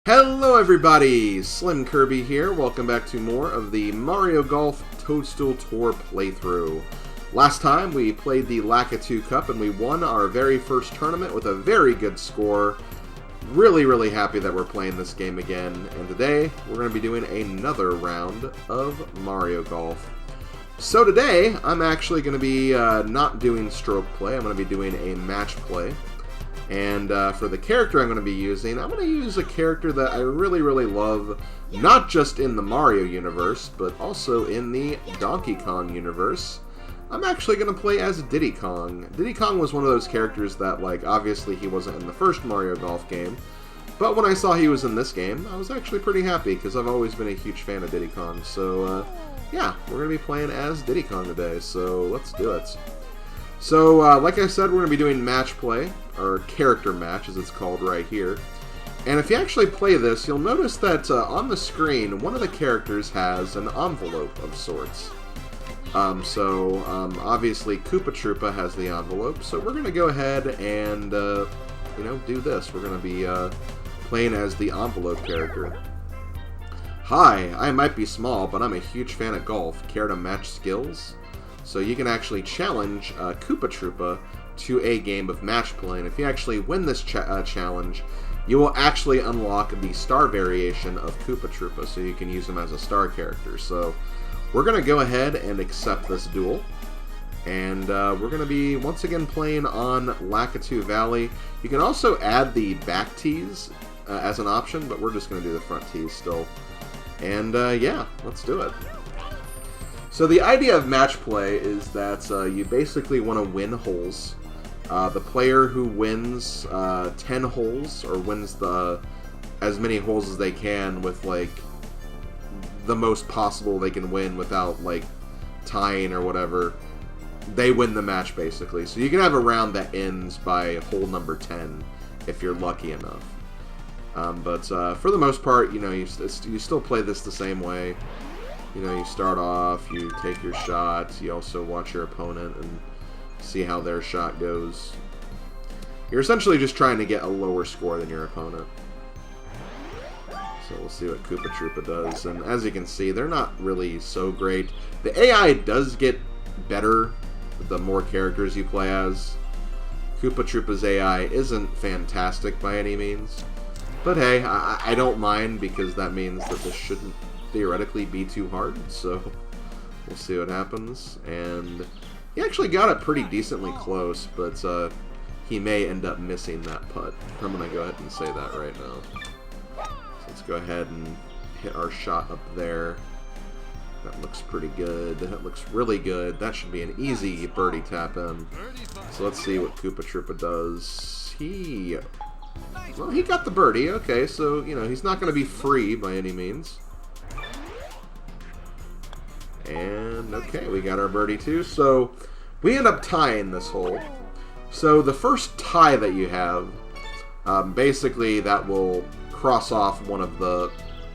Hello everybody, SlimKirby here. Welcome back to more of the Mario Golf Toadstool Tour playthrough. Last time we played the Lakitu Cup and we won our very first tournament with a very good score. Really happy that we're playing this game again, and today we're going to be doing another round of Mario Golf. So today I'm actually going to be not doing stroke play, I'm going to be doing a match play. And for the character I'm going to be using, I'm going to use a character that I really love, not just in the Mario universe, but also in the Donkey Kong universe. I'm actually going to play as Diddy Kong. Diddy Kong was one of those characters that, like, obviously he wasn't in the first Mario Golf game, but when I saw he was in this game, I was actually pretty happy, because I've always been a huge fan of Diddy Kong. So, yeah, we're going to be playing as Diddy Kong today, so let's do it. So, like I said, we're going to be doing match play, or character match as it's called right here. And if you actually play this, you'll notice that on the screen, one of the characters has an envelope of sorts. Obviously Koopa Troopa has the envelope, so we're going to go ahead and, you know, do this. We're going to be playing as the envelope character. Hi, I might be small, but I'm a huge fan of golf. Care to match skills? So you can actually challenge Koopa Troopa to a game of match play, and if you actually win this challenge, you will actually unlock the star variation of Koopa Troopa, so you can use him as a star character. So we're going to go ahead and accept this duel, and we're going to be once again playing on Lakitu Valley. You can also add the back tees as an option, but we're just going to do the front tees still. And yeah, let's do it. So the idea of match play is that you basically want to win holes. The player who wins 10 holes, or wins as many holes as they can with, like, the most possible they can win without, like, tying or whatever, they win the match, basically. So you can have a round that ends by hole number 10 if you're lucky enough. But for the most part, you know, you still play this the same way. You know, you start off, you take your shot, you also watch your opponent and see how their shot goes. You're essentially just trying to get a lower score than your opponent. So we'll see what Koopa Troopa does. And as you can see, they're not really so great. The AI does get better the more characters you play as. Koopa Troopa's AI isn't fantastic by any means. But hey, I don't mind, because that means that this shouldn't theoretically be too hard, so we'll see what happens. And he actually got it pretty decently close, but he may end up missing that putt. I'm going to go ahead and say that right now. So let's go ahead and hit our shot up there. That looks pretty good. That looks really good. That should be an easy birdie tap in. So let's see what Koopa Troopa does. Well, he got the birdie. Okay, so, you know, he's not going to be free by any means. And, okay, we got our birdie too. So, we end up tying this hole. So, the first tie that you have, basically that will cross off one of the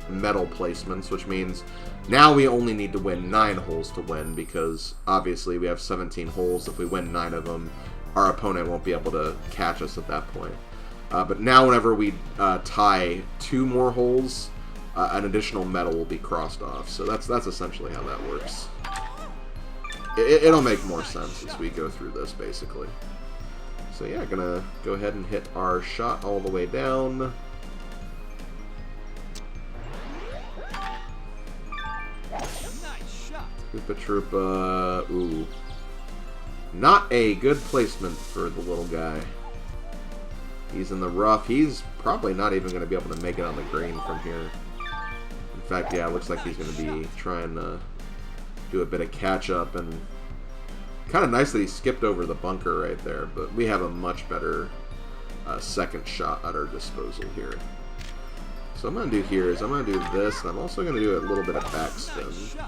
medal placements, which means now we only need to win 9 holes to win, because obviously we have 17 holes. If we win 9 of them, our opponent won't be able to catch us at that point. But now whenever we tie 2 more holes, an additional medal will be crossed off. So that's essentially how that works. It'll make more sense as we go through this, basically. So yeah, gonna go ahead and hit our shot all the way down. Koopa Troopa, ooh. Not a good placement for the little guy. He's in the rough. He's probably not even going to be able to make it on the green from here. In fact, yeah, it looks like he's going to be trying to do a bit of catch-up, and kind of nice that he skipped over the bunker right there, but we have a much better second shot at our disposal here. So what I'm going to do here is I'm going to do this, and I'm also going to do a little bit of backspin.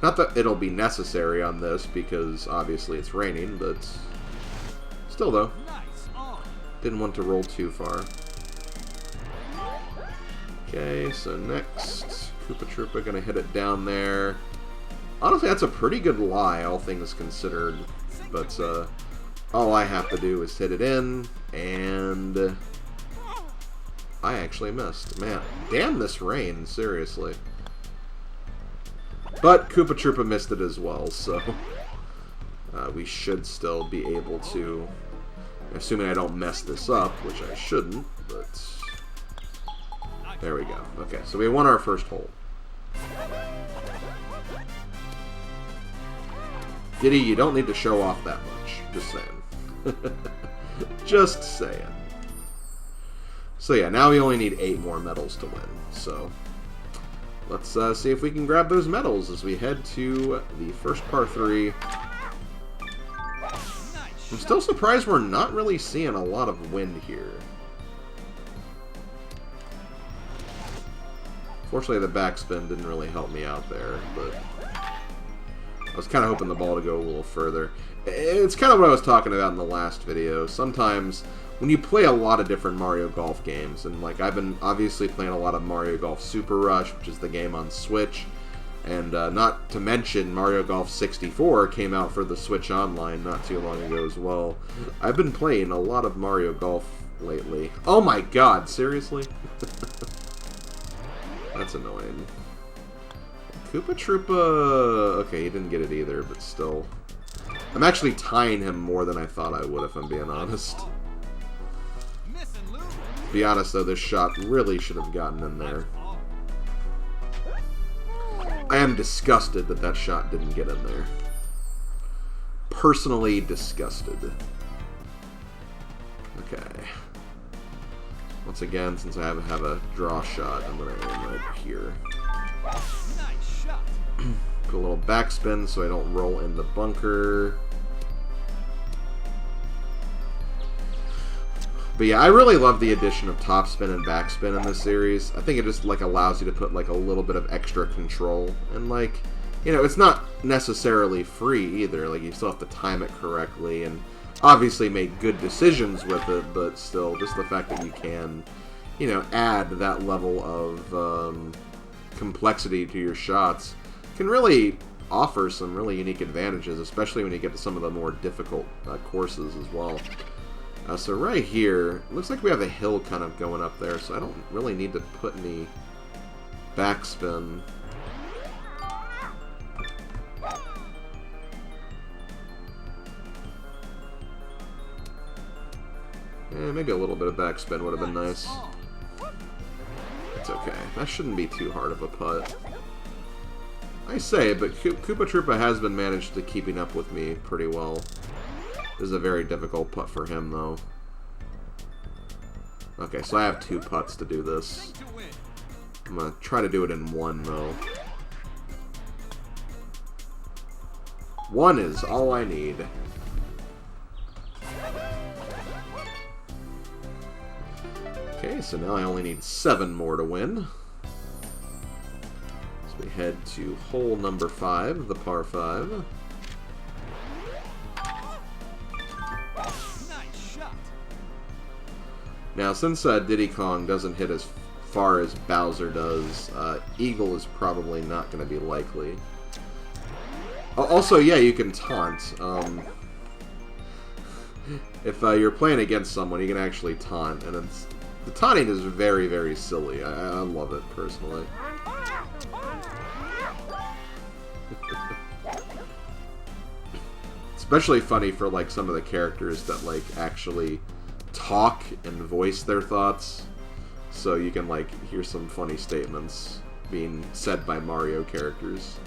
Not that it'll be necessary on this, because obviously it's raining, but still though. Didn't want to roll too far. Okay, so next, Koopa Troopa gonna hit it down there. Honestly, that's a pretty good lie, all things considered. But all I have to do is hit it in, and I actually missed. Man, damn this rain, seriously. But Koopa Troopa missed it as well, so we should still be able to, assuming I don't mess this up, which I shouldn't, but there we go. Okay, so we won our first hole. Diddy, you don't need to show off that much. Just saying. Just saying. So yeah, now we only need 8 more medals to win. So let's see if we can grab those medals as we head to the first par 3. I'm still surprised we're not really seeing a lot of wind here. Fortunately, the backspin didn't really help me out there, but I was kind of hoping the ball to go a little further. It's kind of what I was talking about in the last video. Sometimes when you play a lot of different Mario Golf games, and like I've been obviously playing a lot of Mario Golf Super Rush, which is the game on Switch, and not to mention Mario Golf 64 came out for the Switch Online not too long ago as well. I've been playing a lot of Mario Golf lately. Oh my god, seriously? That's annoying. Koopa Troopa... Okay, he didn't get it either, but still. I'm actually tying him more than I thought I would, if I'm being honest. To be honest, though, this shot really should have gotten in there. I am disgusted that that shot didn't get in there. Personally disgusted. Okay. Once again, since I have a draw shot, I'm going to aim right here. Nice shot. Put a little backspin so I don't roll in the bunker. But yeah, I really love the addition of topspin and backspin in this series. I think it just like allows you to put like a little bit of extra control, and like, you know, it's not necessarily free either. Like, you still have to time it correctly, and obviously make good decisions with it. But still, just the fact that you can, you know, add that level of complexity to your shots can really offer some really unique advantages, especially when you get to some of the more difficult courses as well. So right here, looks like we have a hill kind of going up there, so I don't really need to put any backspin. Maybe a little bit of backspin would have been nice. It's okay. That shouldn't be too hard of a putt. I say, but Koopa Troopa has been managed to keeping up with me pretty well. This is a very difficult putt for him, though. Okay, so I have 2 putts to do this. I'm going to try to do it in 1, though. 1 is all I need. Okay, so now I only need 7 more to win. So we head to hole number 5, the par 5. Now, since Diddy Kong doesn't hit as far as Bowser does, Eagle is probably not going to be likely. Also, yeah, you can taunt. If you're playing against someone, you can actually taunt, and the taunting is very, very silly. I love it, personally. Especially funny for, like, some of the characters that, like, actually talk and voice their thoughts, so you can like hear some funny statements being said by Mario characters,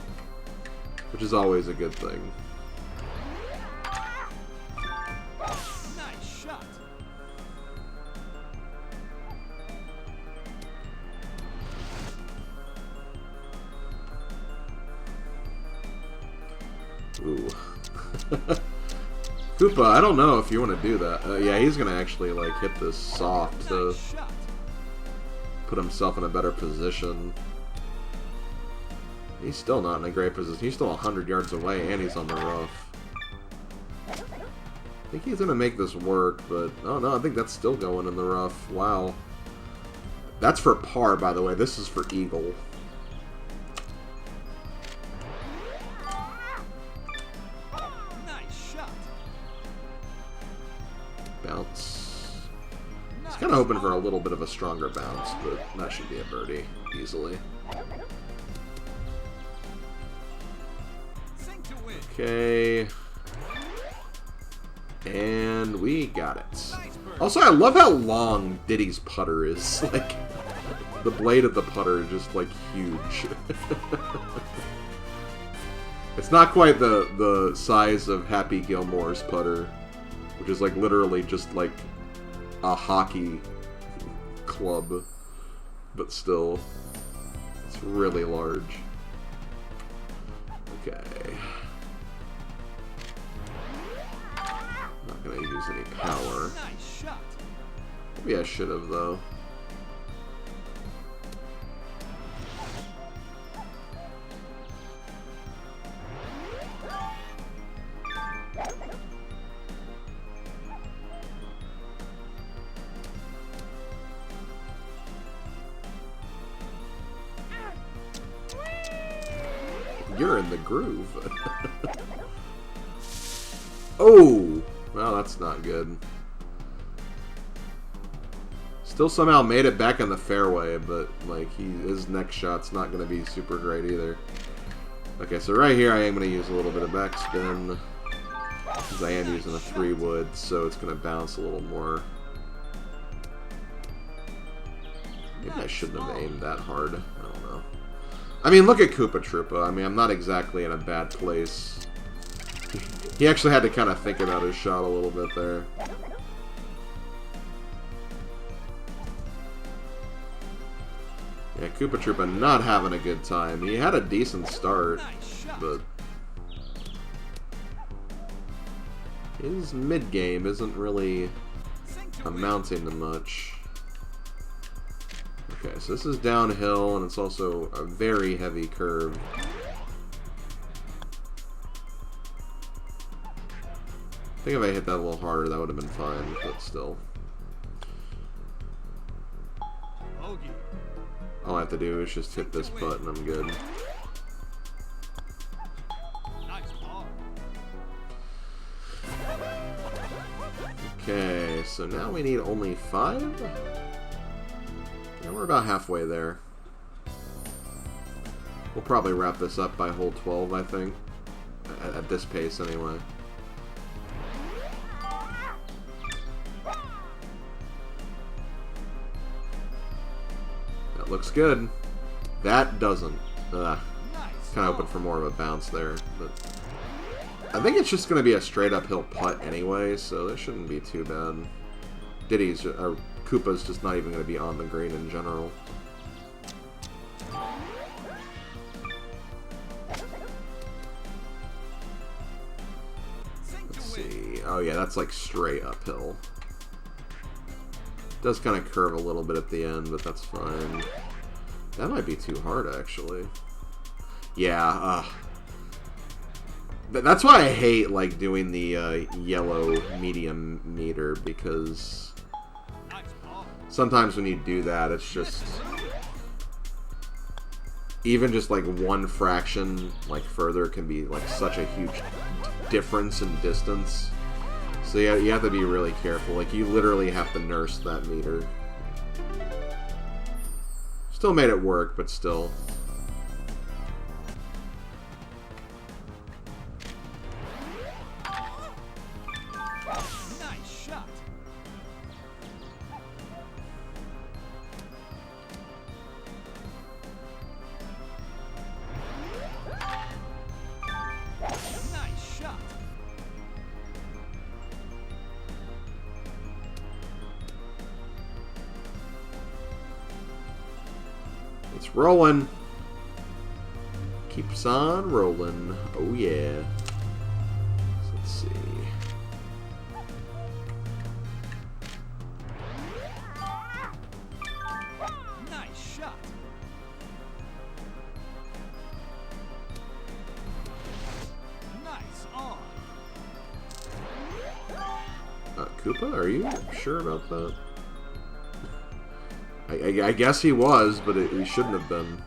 which is always a good thing. Nice shot. Ooh. Koopa, I don't know if you want to do that. Yeah, he's going to actually, like, hit this soft to put himself in a better position. He's still not in a great position. He's still 100 yards away, and he's on the rough. I think he's going to make this work, but... Oh, no, I think that's still going in the rough. Wow. That's for par, by the way. This is for Eagle. Bounce. I was kind of hoping for a little bit of a stronger bounce, but that should be a birdie easily. Sink to win. Okay. And we got it. Nice bird. Also, I love how long Diddy's putter is. Like, the blade of the putter is just, like, huge. It's not quite the size of Happy Gilmore's putter, which is, like, literally just, like, a hockey club. But still, it's really large. Okay. Not gonna use any power. Nice shot. Maybe I should have, though. You're in the groove. Oh! Well, that's not good. Still somehow made it back in the fairway, but like his next shot's not going to be super great either. Okay, so right here I am going to use a little bit of backspin, because I am using a 3-wood, so it's going to bounce a little more. Maybe I shouldn't have aimed that hard. I don't know. I mean, look at Koopa Troopa. I mean, I'm not exactly in a bad place. He actually had to kind of think about his shot a little bit there. Yeah, Koopa Troopa not having a good time. He had a decent start, but his mid-game isn't really amounting to much. Okay, so this is downhill, and it's also a very heavy curve. I think if I hit that a little harder, that would have been fine, but still. All I have to do is just hit this putt, and I'm good. Okay, so now we need only 5? Yeah, we're about halfway there. We'll probably wrap this up by hole 12, I think. At this pace, anyway. That looks good. That doesn't. Kind of hoping for more of a bounce there, but I think it's just going to be a straight uphill putt anyway, so that shouldn't be too bad. Diddy's, or Koopa's just not even going to be on the green in general. Let's see. Oh yeah, that's like straight uphill. Does kind of curve a little bit at the end, but that's fine. That might be too hard, actually. Yeah, that's why I hate, like, doing the yellow medium meter, because sometimes when you do that, it's just... even just, like, one fraction, like, further can be, like, such a huge difference in distance. So yeah, you have to be really careful. Like, you literally have to nurse that meter. Still made it work, but still. Nice shot. Nice shot. It's rolling. Keeps on rolling. Oh yeah. So let's see. Nice shot. Nice on. Koopa, are you sure about that? I guess he was, but he shouldn't have been.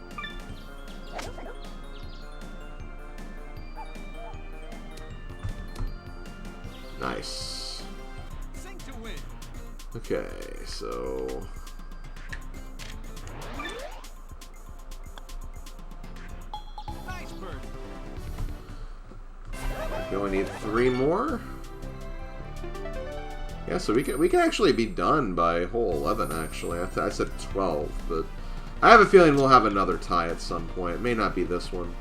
Nice. Sink to win. Okay, so... Nice bird. We only need 3 more. Yeah, so we can actually be done by hole 11, actually. I said 12, but I have a feeling we'll have another tie at some point. It may not be this one.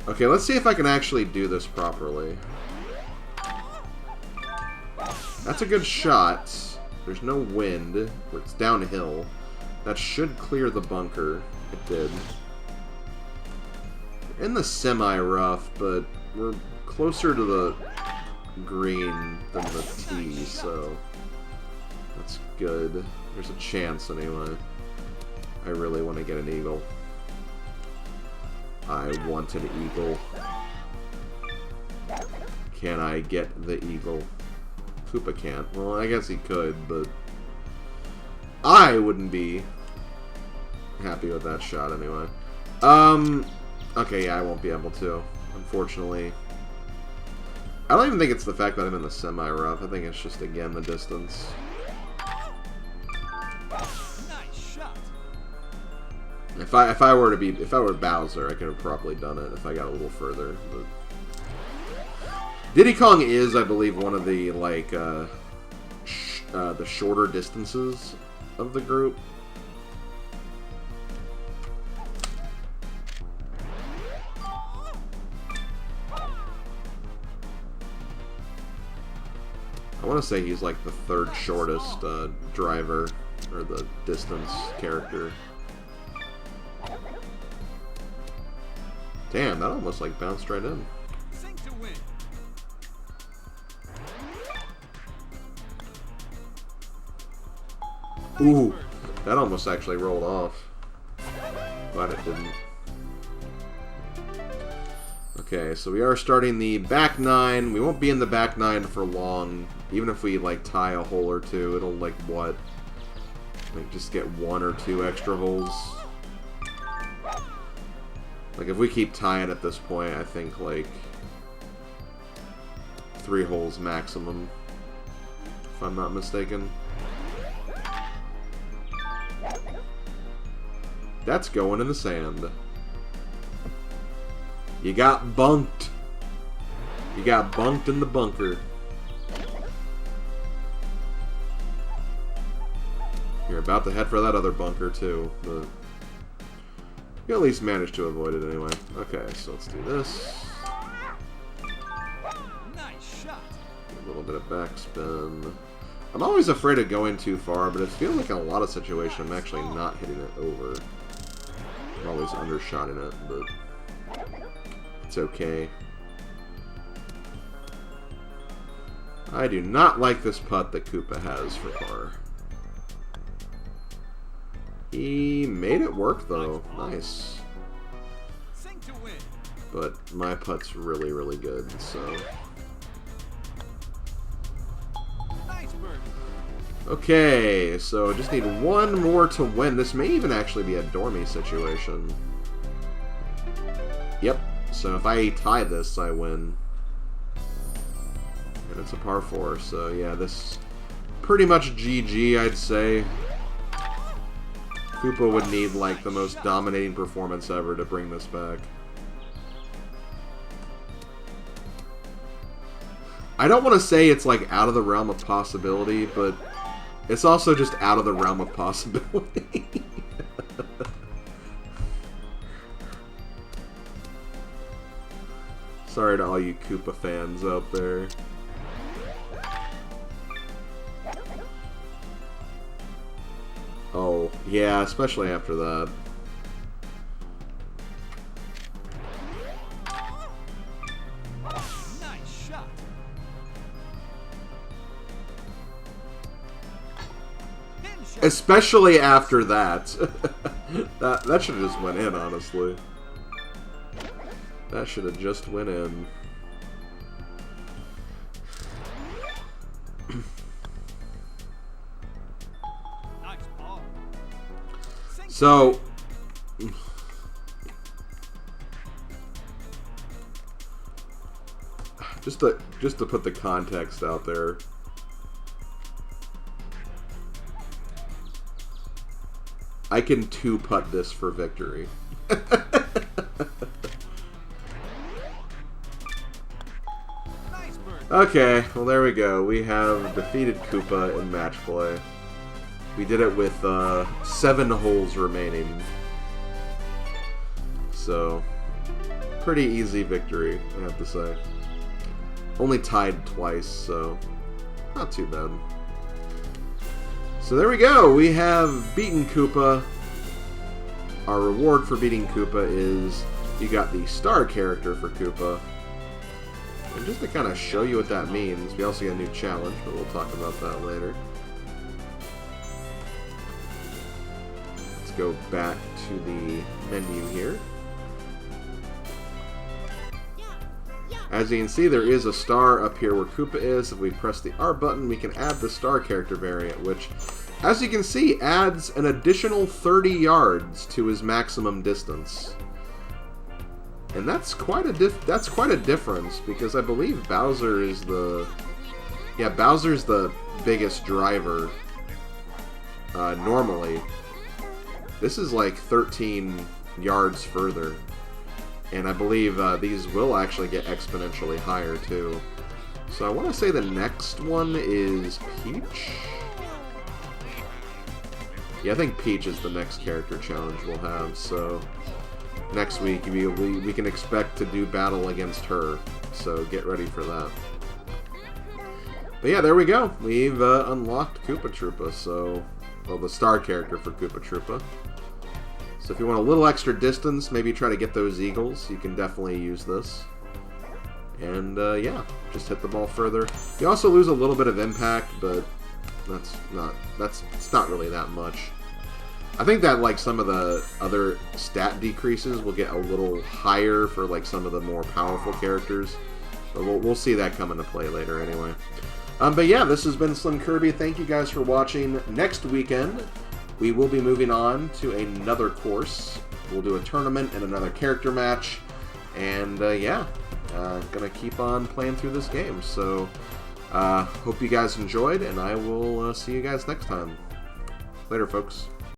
Okay, let's see if I can actually do this properly. That's a good shot. There's no wind. It's downhill. That should clear the bunker. It did. We're in the semi-rough, but we're closer to the green than the tee, so that's good. There's a chance, anyway. I really want to get an eagle. I want an eagle. Can I get the eagle? Koopa can't. Well, I guess he could, but I wouldn't be happy with that shot anyway. Okay, yeah, I won't be able to, unfortunately. I don't even think it's the fact that I'm in the semi-rough. I think it's just, again, the distance. Nice shot. If I were Bowser, I could have probably done it if I got a little further, but Diddy Kong is, I believe, one of the, like, the shorter distances of the group. I want to say he's, like, the 3rd shortest driver, or the distance character. Damn, that almost, like, bounced right in. Sink to win. Ooh, that almost actually rolled off. Glad it didn't. Okay, so we are starting the back 9. We won't be in the back 9 for long. Even if we, like, tie a hole or two, it'll, like, what? Like, just get 1 or 2 extra holes. Like, if we keep tying at this point, I think, like, 3 holes maximum. If I'm not mistaken. That's going in the sand. You got bunked. You got bunked in the bunker. You're about to head for that other bunker, too. But you at least managed to avoid it anyway. Okay, so let's do this. Nice shot. A little bit of backspin. I'm always afraid of going too far, but it feels like in a lot of situations I'm actually not hitting it over. I'm always undershotting it, but it's okay. I do not like this putt that Koopa has for par. He made it work, though. Nice. Sink to win. But my putt's really, really good, so... Nice bird. Okay, so just need 1 more to win. This may even actually be a dormy situation. Yep. So if I tie this, I win. And it's a par 4, so yeah, this pretty much GG, I'd say. Koopa would need, like, the most dominating performance ever to bring this back. I don't want to say it's, like, out of the realm of possibility, but it's also just out of the realm of possibility. Sorry to all you Koopa fans out there. Oh, yeah, especially after that. Nice shot. Pin shot. Especially after that. that should have just went in, honestly. That should have just went in. Nice ball. Sink to So, just to put the context out there, I can two-putt this for victory. Nice bird. Okay, well there we go. We have defeated Koopa in match play. We did it with 7 holes remaining. So, pretty easy victory, I have to say. Only tied twice, so not too bad. So there we go. We have beaten Koopa. Our reward for beating Koopa is you got the star character for Koopa. And just to kind of show you what that means, we also got a new challenge, but we'll talk about that later. Let's go back to the menu here. As you can see, there is a star up here where Koopa is. If we press the R button, we can add the star character variant, which, as you can see, adds an additional 30 yards to his maximum distance. And that's quite a difference, because I believe Bowser is the... Yeah, Bowser's the biggest driver normally. This is like 13 yards further. And I believe these will actually get exponentially higher, too. So I want to say the next one is Peach. Yeah, I think Peach is the next character challenge we'll have. So next week we can expect to do battle against her. So get ready for that. But yeah, there we go. We've unlocked Koopa Troopa. So, well, the star character for Koopa Troopa. So if you want a little extra distance, maybe try to get those eagles, you can definitely use this. And yeah, just hit the ball further. You also lose a little bit of impact, but it's not really that much. I think that like some of the other stat decreases will get a little higher for like some of the more powerful characters. But we'll see that come into play later anyway. But yeah, this has been SlimKirby. Thank you guys for watching. Next weekend, we will be moving on to another course. We'll do a tournament and another character match. And yeah, gonna keep on playing through this game. So hope you guys enjoyed, and I will see you guys next time. Later, folks.